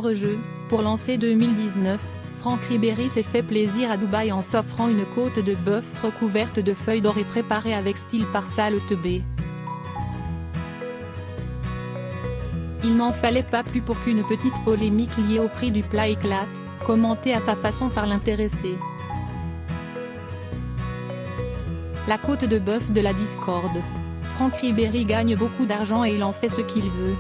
autre jeu, pour lancer 2019, Franck Ribéry s'est fait plaisir à Dubaï en s'offrant une côte de bœuf recouverte de feuilles d'or et préparée avec style par Saleute B. Il n'en fallait pas plus pour qu'une petite polémique liée au prix du plat éclate, commentée à sa façon par l'intéressé. La côte de bœuf de la discorde. Franck Ribéry gagne beaucoup d'argent et il en fait ce qu'il veut.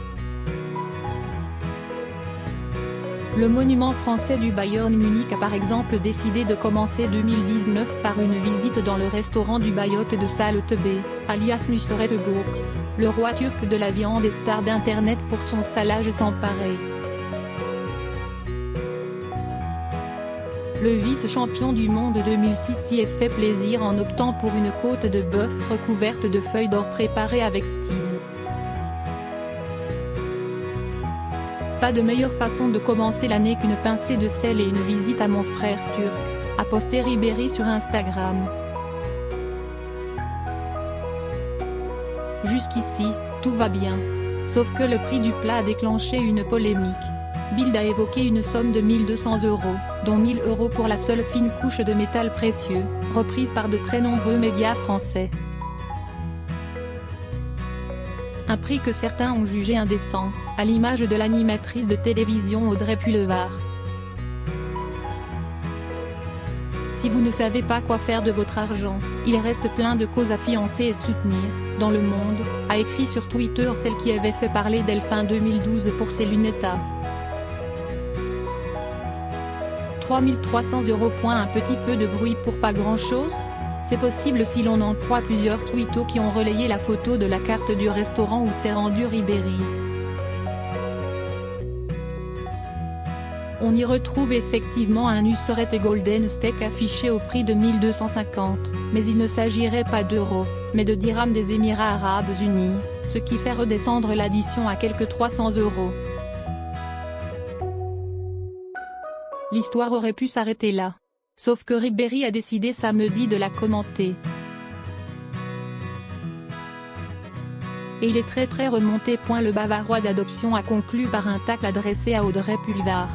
Le monument français du Bayern Munich a par exemple décidé de commencer 2019 par une visite dans le restaurant du Bayotte de Saleute B, alias Nusret Gürks, le roi turc de la viande et star d'internet pour son salage sans pareil. Le vice-champion du monde 2006 s'y est fait plaisir en optant pour une côte de bœuf recouverte de feuilles d'or préparée avec style. Pas de meilleure façon de commencer l'année qu'une pincée de sel et une visite à mon frère turc, a posté Ribéry sur Instagram. Jusqu'ici, tout va bien. Sauf que le prix du plat a déclenché une polémique. Bild a évoqué une somme de 1 200 €, dont 1 000 € pour la seule fine couche de métal précieux, reprise par de très nombreux médias français. Un prix que certains ont jugé indécent, à l'image de l'animatrice de télévision Audrey Pulvar. Si vous ne savez pas quoi faire de votre argent, il reste plein de causes à financer et soutenir, dans le monde, a écrit sur Twitter celle qui avait fait parler d'elle fin 2012 pour ses lunettes à 3 300 €. Un petit peu de bruit pour pas grand chose? C'est possible si l'on en croit plusieurs tweetos qui ont relayé la photo de la carte du restaurant où s'est rendu Ribéry. On y retrouve effectivement un Nusret Golden Steak affiché au prix de 1 250, mais il ne s'agirait pas d'euros, mais de dirhams des Émirats Arabes Unis, ce qui fait redescendre l'addition à quelques 300 €. L'histoire aurait pu s'arrêter là. Sauf que Ribéry a décidé samedi de la commenter. Et il est très remonté. Le Bavarois d'adoption a conclu par un tacle adressé à Audrey Pulvar.